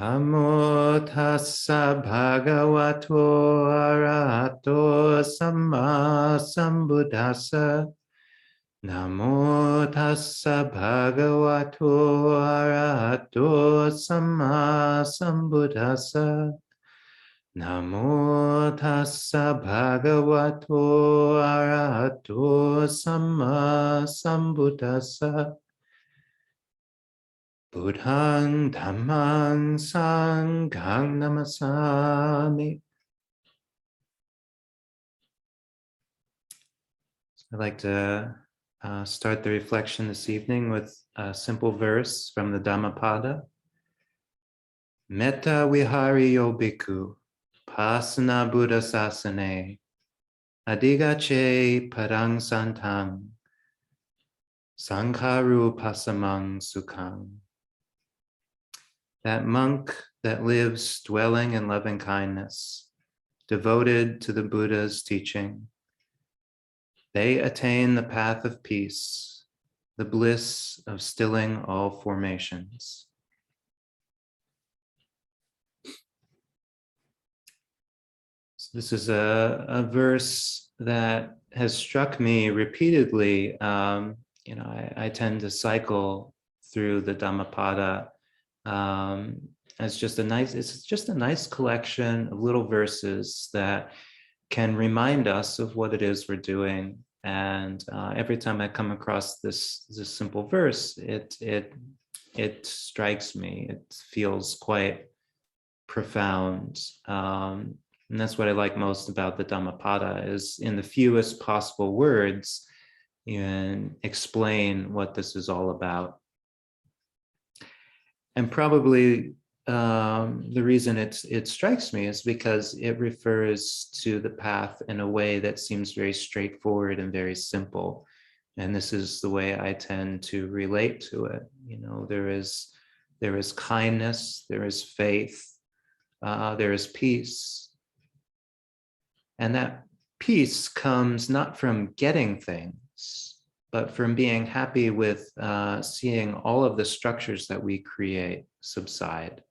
Namo tassa bhagavato arahato samma sambuddhassa. Namo tassa bhagavato arahato samma sambuddhassa. Namo tassa bhagavato arahato samma sambuddhassa. Buddhang Dhammang Sanghang Namasami. I'd like to start the reflection this evening with a simple verse from the Dhammapada. Metta vihari yo bhikkhu pasana buddha sasane adigache parang santang sankharu pasamang sukhang. That monk that lives dwelling in loving kindness, devoted to the Buddha's teaching, they attain the path of peace, the bliss of stilling all formations. So this is a verse that has struck me repeatedly. I tend to cycle through the Dhammapada. It's just a nice collection of little verses that can remind us of what it is we're doing. And every time I come across this simple verse, it strikes me. It feels quite profound. And that's what I like most about the Dhammapada, is in the fewest possible words, you can explain what this is all about. And probably the reason it strikes me is because it refers to the path in a way that seems very straightforward and very simple. And this is the way I tend to relate to it. There is kindness, there is faith, there is peace. And that peace comes not from getting things, but from being happy with seeing all of the structures that we create subside.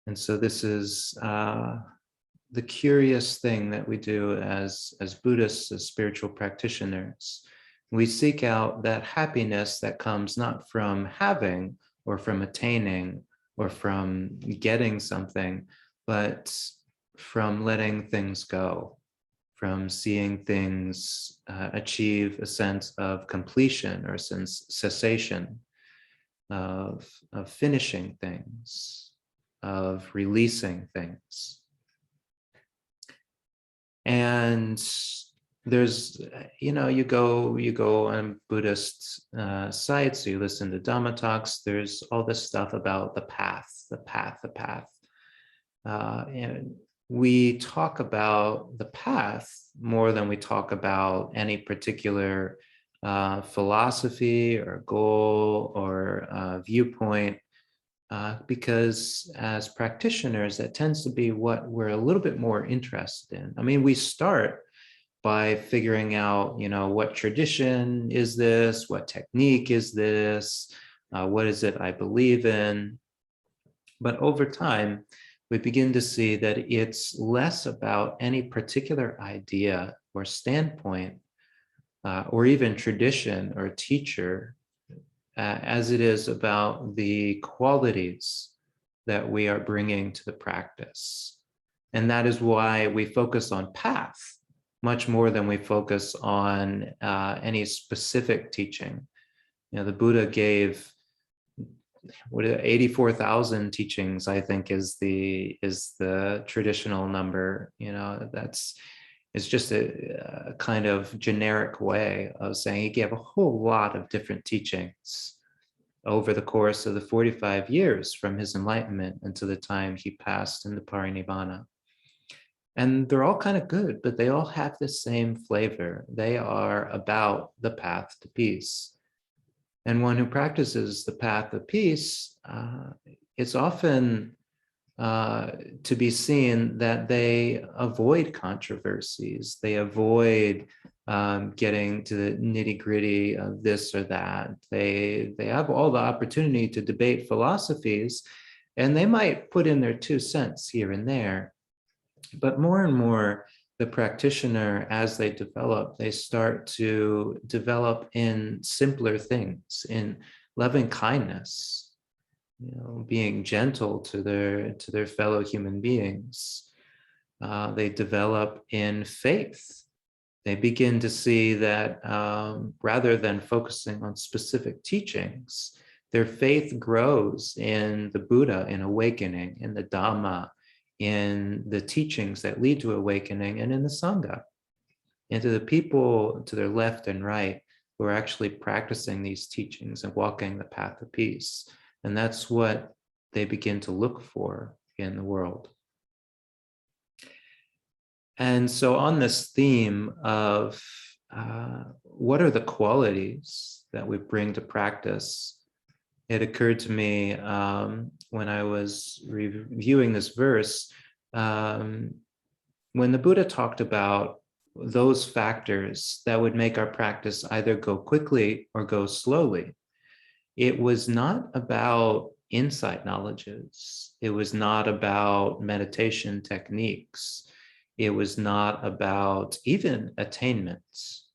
And so this is the curious thing that we do as Buddhists, as spiritual practitioners. We seek out that happiness that comes not from having or from attaining or from getting something, but from letting things go, from seeing things achieve a sense of completion or sense cessation, of finishing things, of releasing things. And there's, you go on Buddhist sites, you listen to Dhamma talks, there's all this stuff about the path. And we talk about the path more than we talk about any particular philosophy or goal or viewpoint, because as practitioners, that tends to be what we're a little bit more interested in. I mean, we start by figuring out, what tradition is this? What technique is this? What is it I believe in? But over time, we begin to see that it's less about any particular idea or standpoint, or even tradition or teacher, as it is about the qualities that we are bringing to the practice. And that is why we focus on path much more than we focus on any specific teaching. The Buddha gave 84,000 teachings, I think, is the traditional number. It's just a kind of generic way of saying he gave a whole lot of different teachings over the course of the 45 years from his enlightenment until the time he passed into parinibbana. And they're all kind of good, but they all have the same flavor. They are about the path to peace. And one who practices the path of peace, it's often to be seen that they avoid controversies. They avoid getting to the nitty-gritty of this or that. They have all the opportunity to debate philosophies, And they might put in their 2 cents here and there, but more and more, the practitioner, as they develop, they start to develop in simpler things, in loving kindness, being gentle to their fellow human beings. They develop in faith. They begin to see that rather than focusing on specific teachings, their faith grows in the Buddha, in awakening, in the Dhamma, in the teachings that lead to awakening, and in the Sangha, and to the people to their left and right who are actually practicing these teachings and walking the path of peace. And that's what they begin to look for in the world. And so on this theme of what are the qualities that we bring to practice, it occurred to me when I was reviewing this verse, when the Buddha talked about those factors that would make our practice either go quickly or go slowly, it was not about insight knowledges. It was not about meditation techniques. It was not about even attainments,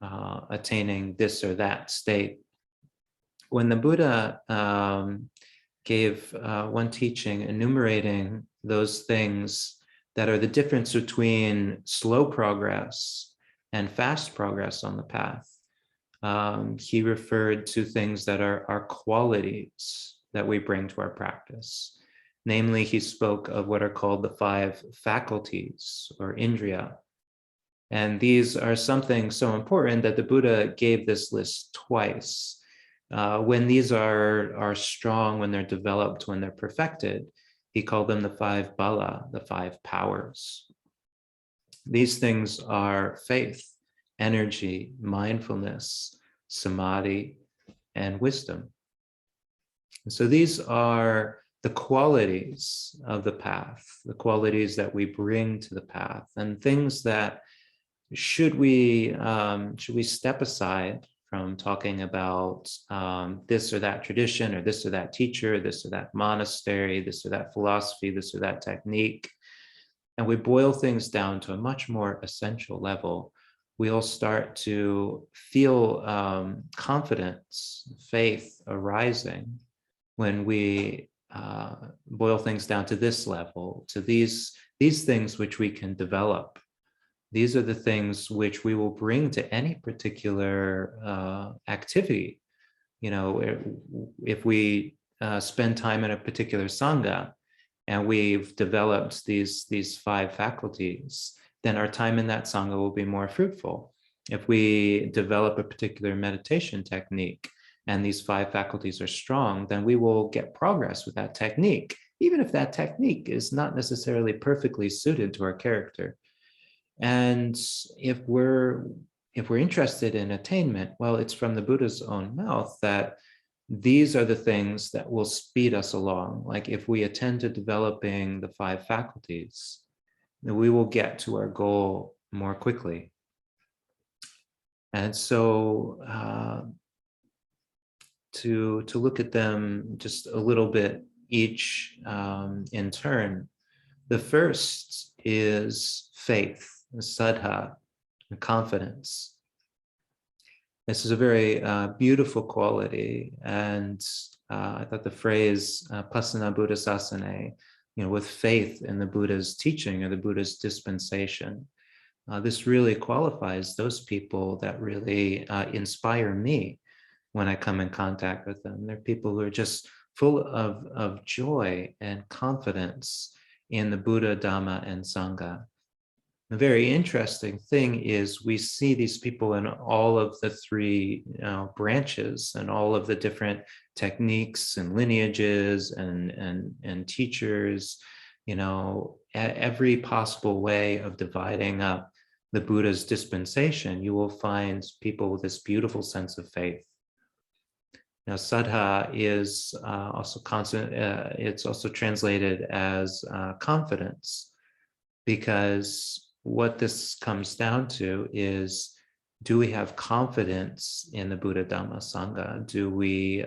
attaining this or that state. When the Buddha gave one teaching enumerating those things that are the difference between slow progress and fast progress on the path, he referred to things that are qualities that we bring to our practice. Namely, he spoke of what are called the 5 faculties or indriya. And these are something so important that the Buddha gave this list twice. When these are strong, when they're developed, when they're perfected, he called them the 5 bala, the 5 powers. These things are faith, energy, mindfulness, samadhi, and wisdom. And so these are the qualities of the path, the qualities that we bring to the path, and things that should we step aside from talking about this or that tradition or this or that teacher, this or that monastery, this or that philosophy, this or that technique, and we boil things down to a much more essential level, we'll start to feel confidence, faith arising when we boil things down to this level, to these things which we can develop. These are the things which we will bring to any particular activity. If we spend time in a particular sangha and we've developed these 5 faculties, then our time in that sangha will be more fruitful. If we develop a particular meditation technique and these 5 faculties are strong, then we will get progress with that technique, even if that technique is not necessarily perfectly suited to our character. And if we're interested in attainment, well, it's from the Buddha's own mouth that these are the things that will speed us along. Like if we attend to developing the 5 faculties, then we will get to our goal more quickly. And so to look at them just a little bit each in turn, the first is faith, saddha, and confidence. This is a very beautiful quality, and I thought the phrase pasana buddha sasane, with faith in the Buddha's teaching or the Buddha's dispensation, this really qualifies those people that really inspire me when I come in contact with them. They're people who are just full of joy and confidence in the Buddha, Dhamma, and Sangha. The very interesting thing is we see these people in all of the 3 branches and all of the different techniques and lineages and teachers, every possible way of dividing up the Buddha's dispensation. You will find people with this beautiful sense of faith. Now, saddha is also it's also translated as confidence, because what this comes down to is, do we have confidence in the Buddha, Dhamma, Sangha? Do we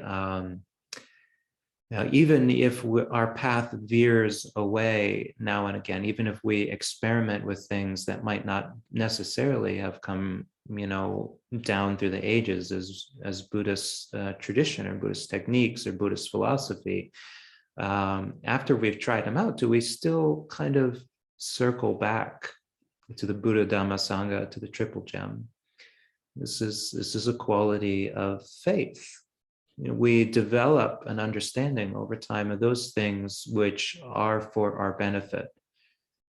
Now, even if our path veers away now and again, even if we experiment with things that might not necessarily have come, down through the ages as Buddhist tradition or Buddhist techniques or Buddhist philosophy, after we've tried them out, do we still kind of circle back to the Buddha, Dhamma, Sangha, to the triple gem? This is a quality of faith. We develop an understanding over time of those things which are for our benefit.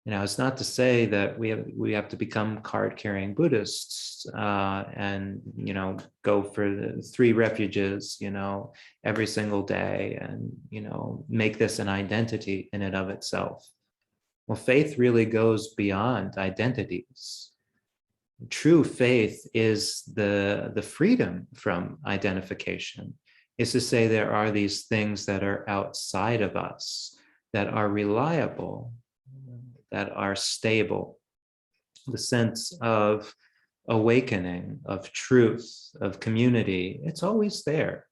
It's not to say that we have to become card-carrying Buddhists and go for the 3 refuges every single day and make this an identity in and of itself. Well, faith really goes beyond identities. True faith is the freedom from identification. Is to say there are these things that are outside of us, that are reliable, that are stable. The sense of awakening, of truth, of community, it's always there.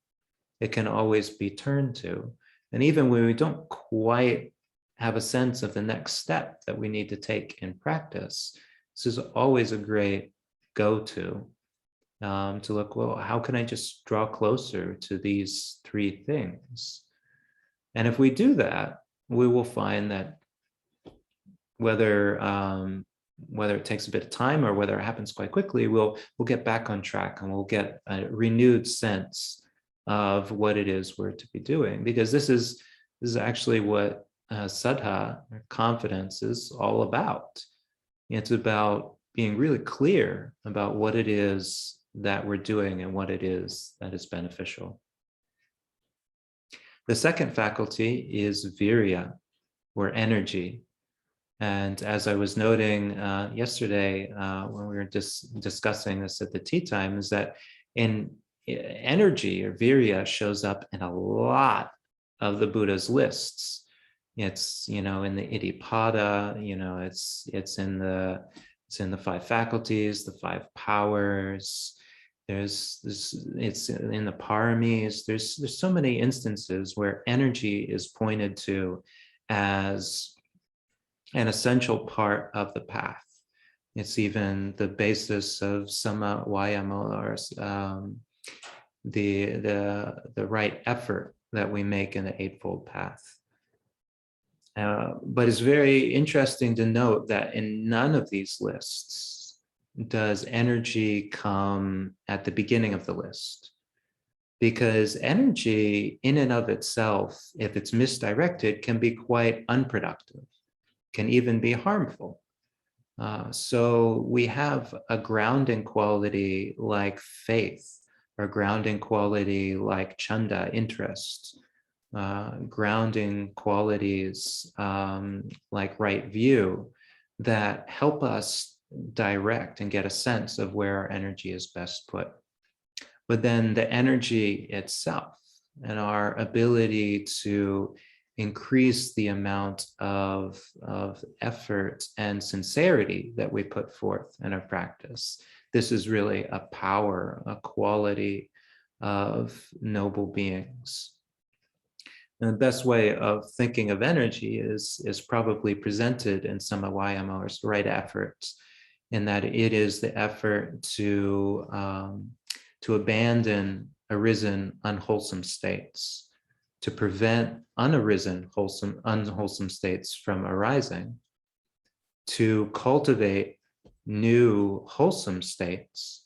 It can always be turned to. And even when we don't quite have a sense of the next step that we need to take in practice, this is always a great go-to. To look, well, how can I just draw closer to these 3 things? And if we do that, we will find that whether it takes a bit of time or whether it happens quite quickly, we'll get back on track and we'll get a renewed sense of what it is we're to be doing. Because this is actually what saddha, or confidence, is all about. It's about being really clear about what it is that we're doing and what it is that is beneficial. The second faculty is virya, or energy. And as I was noting yesterday when we were discussing this at the tea time, is that in energy, or virya, shows up in a lot of the Buddha's lists. It's in the Iddhipada, it's in the Five Faculties, the 5 powers. It's in the paramis. There's so many instances where energy is pointed to as an essential part of the path. It's even the basis of sama vayamo, or the right effort that we make in the Eightfold Path. But it's very interesting to note that in none of these lists does energy come at the beginning of the list. Because energy in and of itself, if it's misdirected, can be quite unproductive, can even be harmful. So we have a grounding quality like faith, or grounding quality like chanda, interest, grounding qualities like right view, that help us direct and get a sense of where our energy is best put. But then the energy itself and our ability to increase the amount of effort and sincerity that we put forth in our practice, this is really a power, a quality of noble beings. And the best way of thinking of energy is probably presented in sama vayamo, or right efforts, in that it is the effort to abandon arisen unwholesome states, to prevent unwholesome states from arising, to cultivate new wholesome states,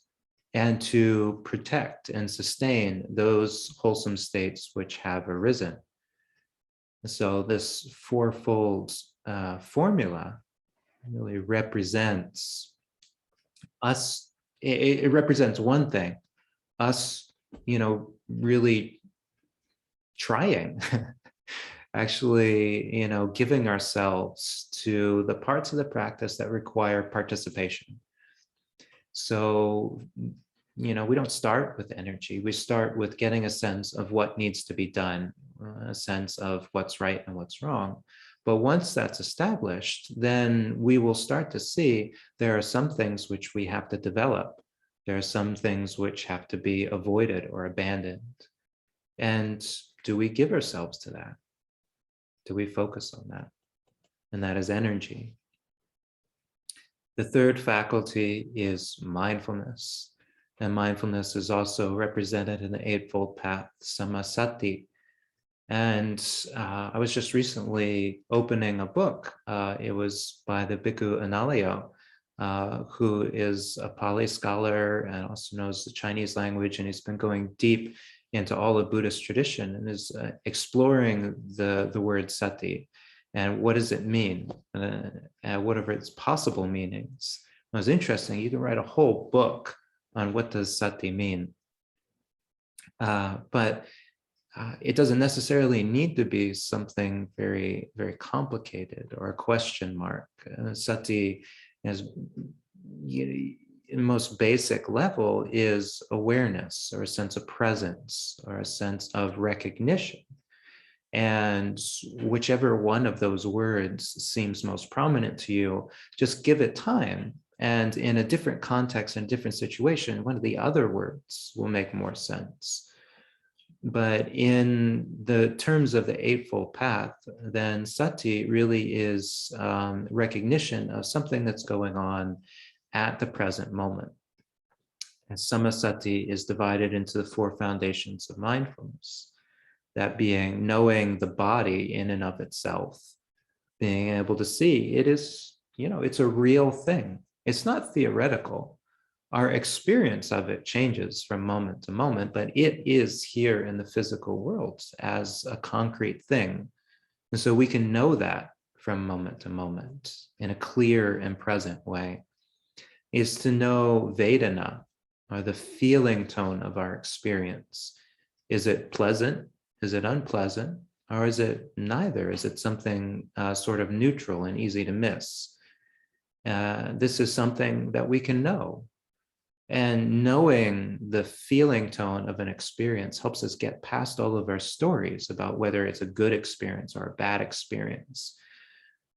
and to protect and sustain those wholesome states which have arisen. So this fourfold formula really represents us. It represents one thing, us, really trying, actually, giving ourselves to the parts of the practice that require participation. So, we don't start with energy. We start with getting a sense of what needs to be done, a sense of what's right and what's wrong. But once that's established, then we will start to see there are some things which we have to develop. There are some things which have to be avoided or abandoned. And do we give ourselves to that? Do we focus on that? And that is energy. The third faculty is mindfulness. And mindfulness is also represented in the Eightfold Path, Samasati. And I was just recently opening a book. It was by the Bhikkhu Analayo, who is a Pali scholar and also knows the Chinese language. And he's been going deep into all of Buddhist tradition and is exploring the word sati and what does it mean, and what are its possible meanings. It was interesting. You can write a whole book on what does sati mean. But it doesn't necessarily need to be something very, very complicated or a question mark. Sati, as in most basic level, is awareness or a sense of presence or a sense of recognition. And whichever one of those words seems most prominent to you, just give it time. And in a different context, in a different situation, one of the other words will make more sense. But in the terms of the Eightfold Path, then sati really is recognition of something that's going on at the present moment. And samasati is divided into the four foundations of mindfulness. That being knowing the body in and of itself, being able to see it is, it's a real thing. It's not theoretical. Our experience of it changes from moment to moment, but it is here in the physical world as a concrete thing. And so we can know that from moment to moment in a clear and present way. Is to know Vedana, or the feeling tone of our experience. Is it pleasant? Is it unpleasant? Or is it neither? Is it something sort of neutral and easy to miss? This is something that we can know. And knowing the feeling tone of an experience helps us get past all of our stories about whether it's a good experience or a bad experience.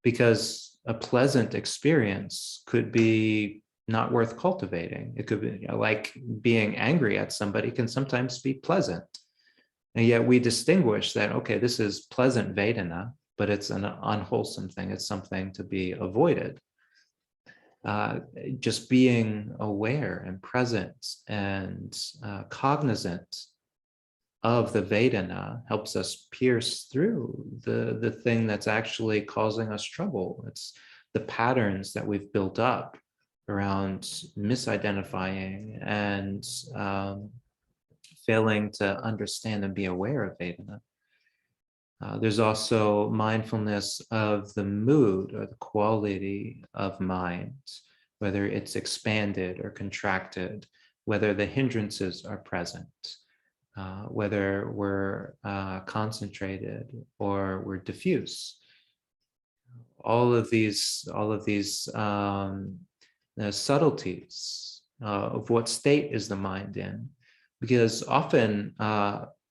Because a pleasant experience could be not worth cultivating. It could be like being angry at somebody can sometimes be pleasant. And yet we distinguish that, okay, this is pleasant Vedana, but it's an unwholesome thing. It's something to be avoided. Just being aware and present and cognizant of the Vedana helps us pierce through the thing that's actually causing us trouble. It's the patterns that we've built up around misidentifying and failing to understand and be aware of Vedana. There's also mindfulness of the mood or the quality of mind, whether it's expanded or contracted, whether the hindrances are present, whether we're concentrated or we're diffuse. All of these the subtleties of what state is the mind in, because often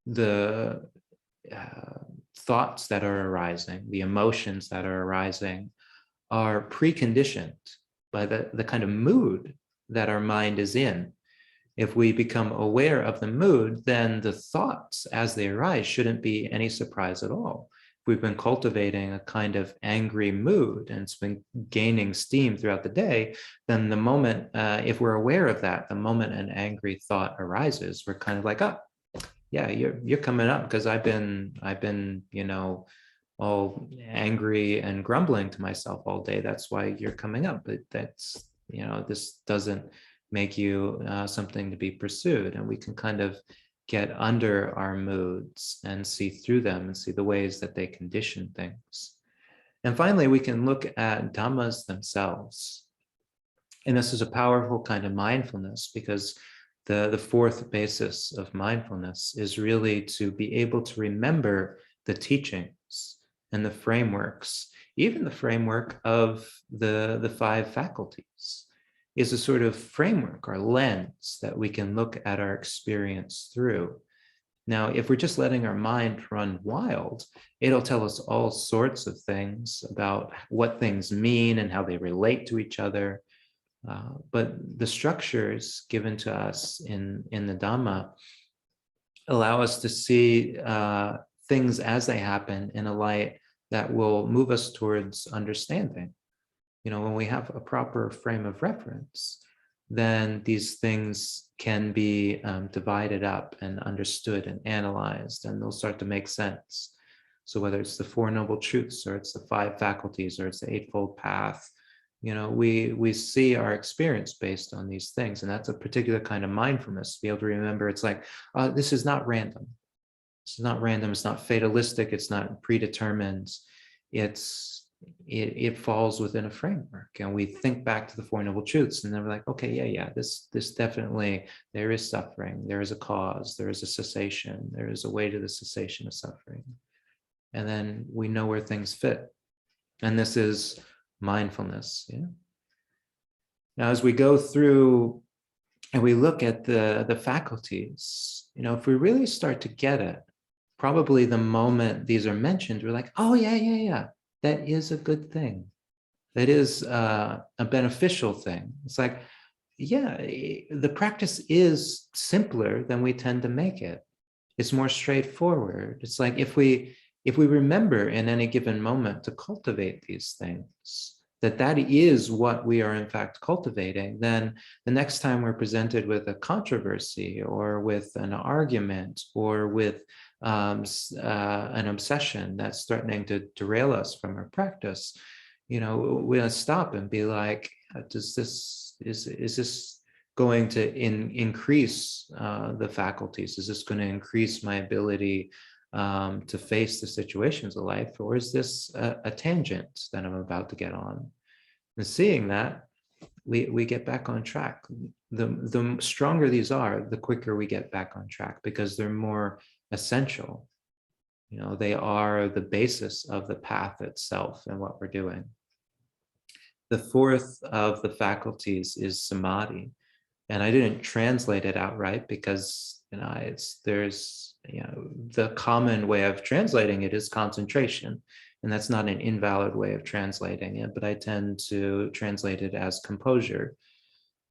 the thoughts that are arising, the emotions that are arising are preconditioned by the kind of mood that our mind is in. If we become aware of the mood, then the thoughts as they arise shouldn't be any surprise at all. If we've been cultivating a kind of angry mood and it's been gaining steam throughout the day, then the moment, if we're aware of that, the moment an angry thought arises, we're kind of like, oh, yeah, you're coming up because I've been, all angry and grumbling to myself all day. That's why you're coming up. But that's, this doesn't make you something to be pursued. And we can kind of get under our moods and see through them and see the ways that they condition things. And finally, we can look at dhammas themselves. And this is a powerful kind of mindfulness, because the fourth basis of mindfulness is really to be able to remember the teachings and the frameworks, even the framework of the five faculties is a sort of framework or lens that we can look at our experience through. Now, if we're just letting our mind run wild, it'll tell us all sorts of things about what things mean and how they relate to each other. But the structures given to us in the Dhamma allow us to see things as they happen in a light that will move us towards understanding. When we have a proper frame of reference, then these things can be divided up and understood and analyzed, and they'll start to make sense. So whether it's the Four Noble Truths, or it's the Five Faculties, or it's the Eightfold Path, we see our experience based on these things. And that's a particular kind of mindfulness, to be able to remember it's like, this is not random. It's not random. It's not fatalistic. It's not predetermined. It falls within a framework, and we think back to the Four Noble Truths, and then we're like, okay, yeah, this definitely, there is suffering, there is a cause, there is a cessation, there is a way to the cessation of suffering, and then we know where things fit, and this is mindfulness. Now, as we go through and we look at the faculties, if we really start to get it, probably the moment these are mentioned, we're like, oh yeah, that is a good thing. That is a beneficial thing. It's like, yeah, the practice is simpler than we tend to make it. It's more straightforward. It's like if we remember in any given moment to cultivate these things, that is what we are in fact cultivating, then the next time we're presented with a controversy or with an argument or with an obsession that's threatening to derail us from our practice, we'll stop and be like, is this going to increase the faculties? Is this going to increase my ability to face the situations of life, or is this a tangent that I'm about to get on? And seeing that, we get back on track. The stronger these are, the quicker we get back on track, because they're more essential. They are the basis of the path itself and what we're doing. The fourth of the faculties is Samadhi, and I didn't translate it outright because there's the common way of translating it is concentration, and that's not an invalid way of translating it, but I tend to translate it as composure,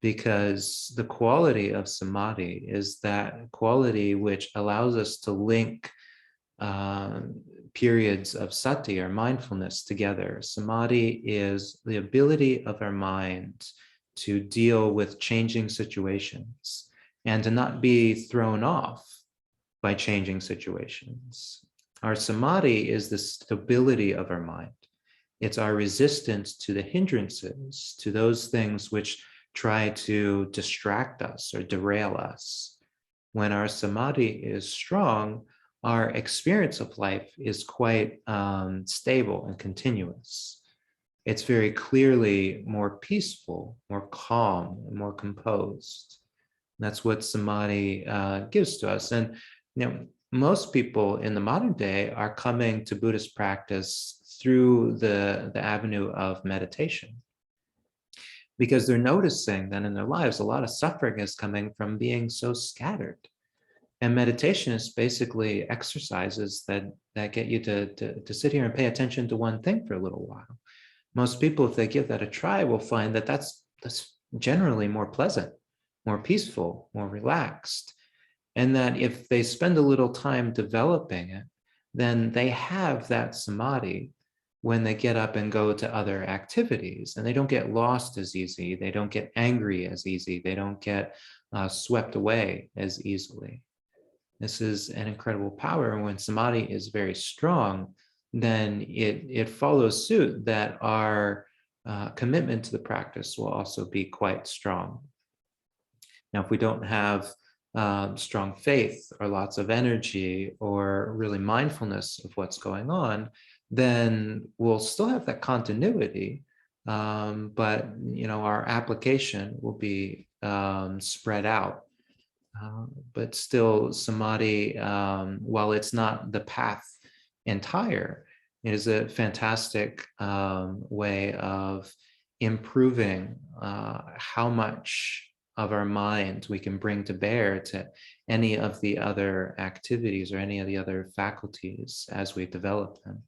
because the quality of Samadhi is that quality which allows us to link periods of sati or mindfulness together. Samadhi is the ability of our mind to deal with changing situations and to not be thrown off by changing situations. Our samadhi is the stability of our mind. It's our resistance to the hindrances, to those things which try to distract us or derail us. When our samadhi is strong, our experience of life is quite stable and continuous. It's very clearly more peaceful, more calm, and more composed. That's what samadhi gives to us. And most people in the modern day are coming to Buddhist practice through the avenue of meditation, because they're noticing that in their lives a lot of suffering is coming from being so scattered. And meditation is basically exercises that get you to sit here and pay attention to one thing for a little while. Most people, if they give that a try, will find that that's generally more pleasant, more peaceful, more relaxed. And that if they spend a little time developing it, then they have that samadhi when they get up and go to other activities, and they don't get lost as easy. They don't get angry as easy. They don't get swept away as easily. This is an incredible power. And when samadhi is very strong, then it follows suit that our commitment to the practice will also be quite strong. Now, if we don't have strong faith or lots of energy or really mindfulness of what's going on, then we'll still have that continuity, but our application will be spread out. But still, samadhi, while it's not the path entire, it is a fantastic way of improving how much of our mind we can bring to bear to any of the other activities or any of the other faculties as we develop them.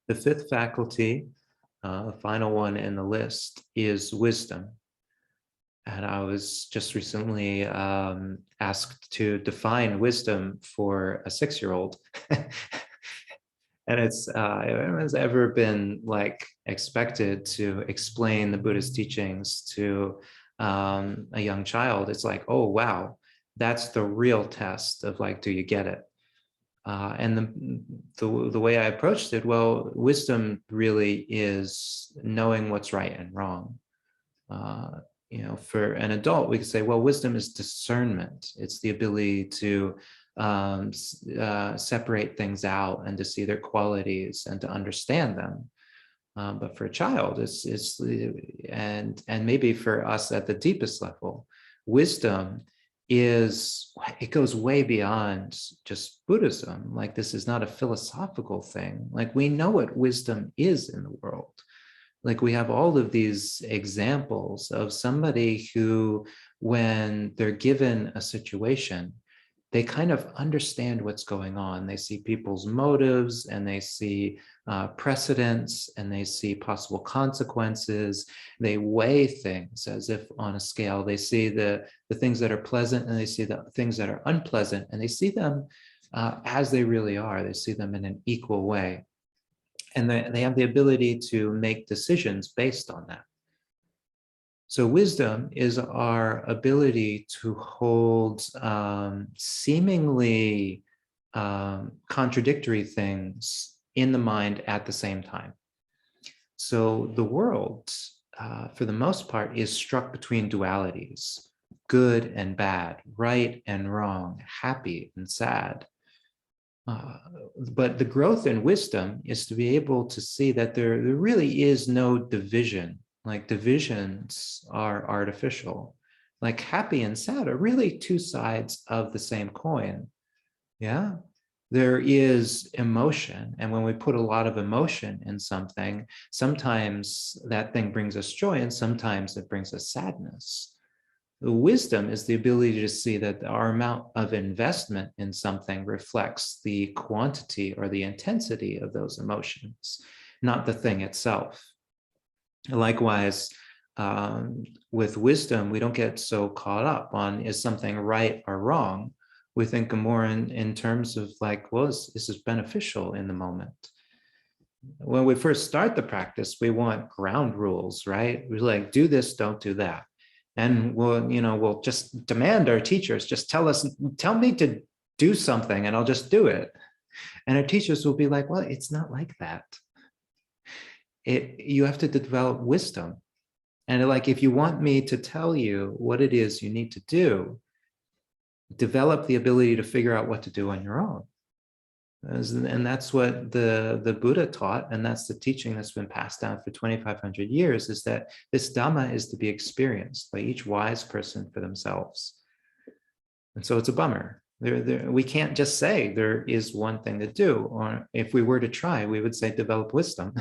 The fifth faculty, the final one in the list, is wisdom. And I was just recently asked to define wisdom for a 6-year-old. And it has ever been like expected to explain the Buddhist teachings to a young child. It's like, oh, wow, that's the real test of like, do you get it? And the way I approached it, well, wisdom really is knowing what's right and wrong. Uh, for an adult, we could say, well, wisdom is discernment. It's the ability to separate things out and to see their qualities and to understand them. But for a child, and maybe for us at the deepest level, wisdom it goes way beyond just Buddhism. Like, this is not a philosophical thing. Like, we know what wisdom is in the world. Like, we have all of these examples of somebody who, when they're given a situation, they kind of understand what's going on. They see people's motives, and they see precedents, and they see possible consequences. They weigh things as if on a scale. They see the things that are pleasant, and they see the things that are unpleasant, and they see them as they really are. They see them in an equal way. And they have the ability to make decisions based on that. So wisdom is our ability to hold seemingly contradictory things in the mind at the same time. So the world, for the most part, is struck between dualities: good and bad, right and wrong, happy and sad. But the growth in wisdom is to be able to see that there really is no division. Like, divisions are artificial. Like, happy and sad are really two sides of the same coin. Yeah. There is emotion. And when we put a lot of emotion in something, sometimes that thing brings us joy, and sometimes it brings us sadness. The wisdom is the ability to see that our amount of investment in something reflects the quantity or the intensity of those emotions, not the thing itself. Likewise, with wisdom, we don't get so caught up on, is something right or wrong? We think more in terms of like, well, this is beneficial in the moment. When we first start the practice, we want ground rules, right? We're like, do this, don't do that. And we'll just demand our teachers, just tell me to do something and I'll just do it. And our teachers will be like, well, it's not like that. You have to develop wisdom. And like, if you want me to tell you what it is you need to do, develop the ability to figure out what to do on your own. And that's what the Buddha taught, and that's the teaching that's been passed down for 2,500 years, is that this Dhamma is to be experienced by each wise person for themselves. And so it's a bummer. We can't just say there is one thing to do, or if we were to try, we would say develop wisdom,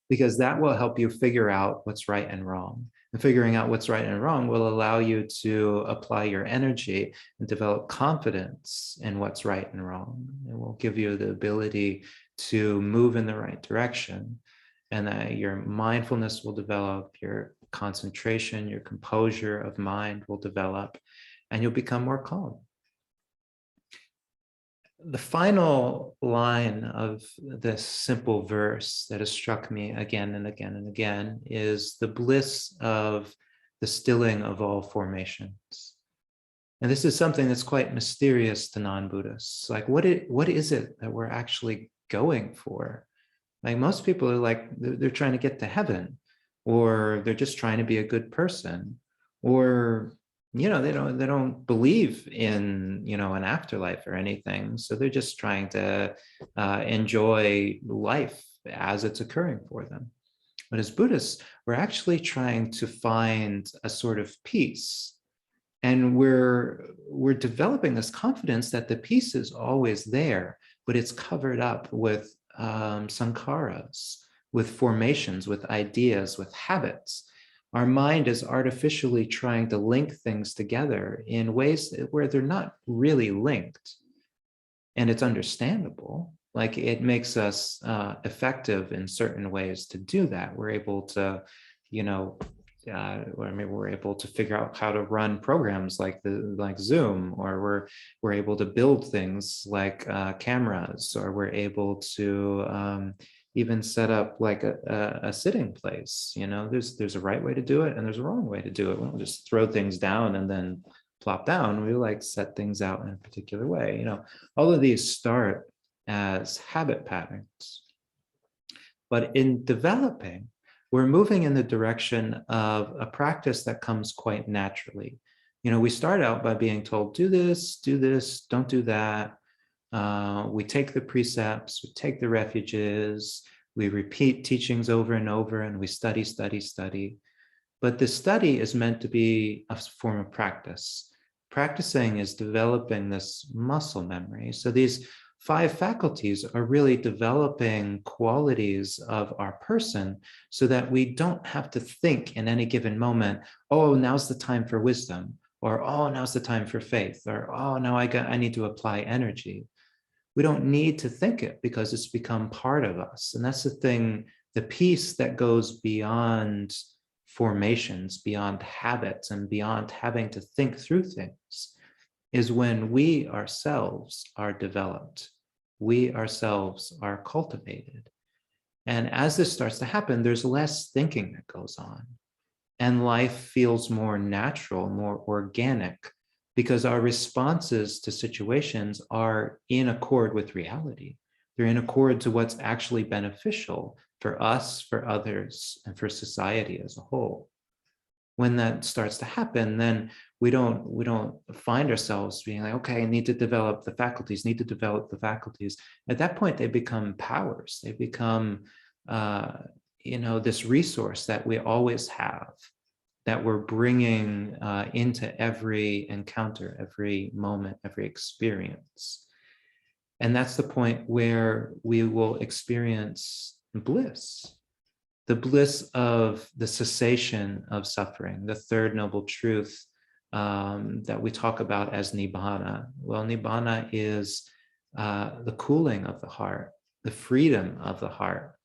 because that will help you figure out what's right and wrong. And figuring out what's right and wrong will allow you to apply your energy and develop confidence in what's right and wrong. It will give you the ability to move in the right direction, and that your mindfulness will develop, your concentration, your composure of mind will develop, and you'll become more calm. The final line of this simple verse that has struck me again and again and again is the bliss of the stilling of all formations. And this is something that's quite mysterious to non-Buddhists. Like, what is it that we're actually going for? Like, most people are like, they're trying to get to heaven, or they're just trying to be a good person, or they don't believe in an afterlife or anything, so they're just trying to enjoy life as it's occurring for them. But as Buddhists, we're actually trying to find a sort of peace, and we're developing this confidence that the peace is always there, but it's covered up with sankharas, with formations, with ideas, with habits. Our mind is artificially trying to link things together in ways where they're not really linked. And it's understandable. Like, it makes us effective in certain ways to do that. We're able to, or maybe we're able to figure out how to run programs like Zoom, or we're able to build things like cameras, or we're able to even set up like a sitting place. There's a right way to do it and there's a wrong way to do it. We don't just throw things down and then plop down. We like set things out in a particular way. All of these start as habit patterns, but in developing, we're moving in the direction of a practice that comes quite naturally. We start out by being told, do this, don't do that. We take the precepts, we take the refuges, we repeat teachings over and over, and we study, study, study. But the study is meant to be a form of practice. Practicing is developing this muscle memory. So these 5 faculties are really developing qualities of our person so that we don't have to think in any given moment, oh, now's the time for wisdom, or oh, now's the time for faith, or oh, now I need to apply energy. We don't need to think it because it's become part of us. And that's the thing, the piece that goes beyond formations, beyond habits, and beyond having to think through things, is when we ourselves are developed, we ourselves are cultivated. And as this starts to happen, there's less thinking that goes on. And life feels more natural, more organic, because our responses to situations are in accord with reality. They're in accord to what's actually beneficial for us, for others, and for society as a whole. When that starts to happen, then we don't find ourselves being like, okay, I need to develop the faculties, At that point, they become powers. They become, this resource that we always have, that we're bringing into every encounter, every moment, every experience. And that's the point where we will experience bliss, the bliss of the cessation of suffering, the third noble truth that we talk about as nibbana. Well, nibbana is the cooling of the heart, the freedom of the heart.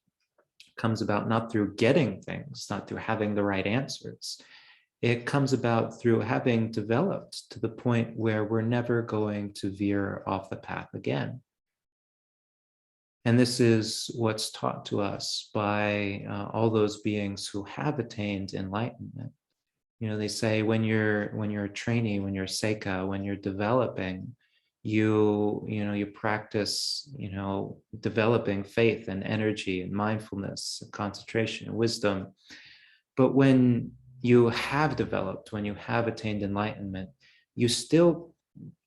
It comes about not through getting things, not through having the right answers. It comes about through having developed to the point where we're never going to veer off the path again. And this is what's taught to us by all those beings who have attained enlightenment. They say when you're a trainee, when you're a seika, when you're developing, you practice, developing faith and energy and mindfulness, and concentration and wisdom. But when you have developed, when you have attained enlightenment, you still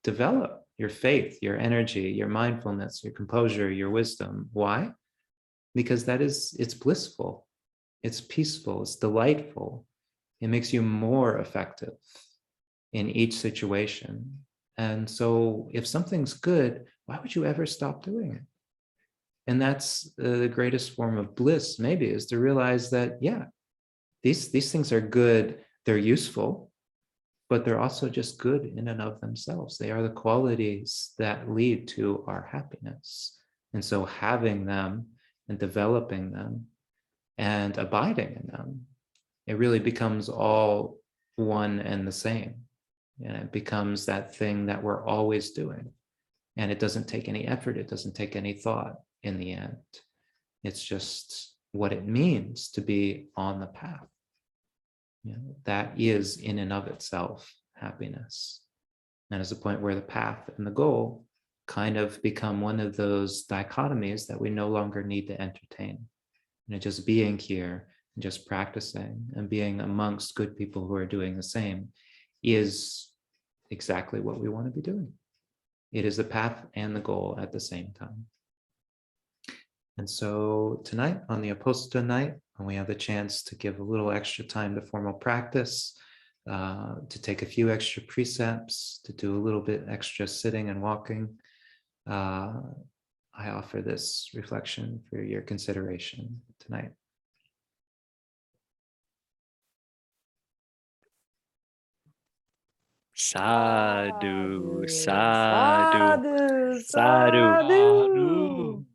develop your faith, your energy, your mindfulness, your composure, your wisdom. Why? Because it's blissful, it's peaceful, it's delightful. It makes you more effective in each situation. And so if something's good, why would you ever stop doing it? And that's the greatest form of bliss, maybe, is to realize that, yeah, these things are good, they're useful, but they're also just good in and of themselves. They are the qualities that lead to our happiness. And so having them and developing them and abiding in them, it really becomes all one and the same. And it becomes that thing that we're always doing. And it doesn't take any effort. It doesn't take any thought in the end. It's just what it means to be on the path. That is in and of itself happiness. And is a point where the path and the goal kind of become one of those dichotomies that we no longer need to entertain. Just being here and just practicing and being amongst good people who are doing the same is exactly what we want to be doing. It is the path and the goal at the same time. And so tonight, on the Uposatha night, when we have the chance to give a little extra time to formal practice, to take a few extra precepts, to do a little bit extra sitting and walking, I offer this reflection for your consideration tonight. Sadhu, sadhu, sadhu. Sadhu.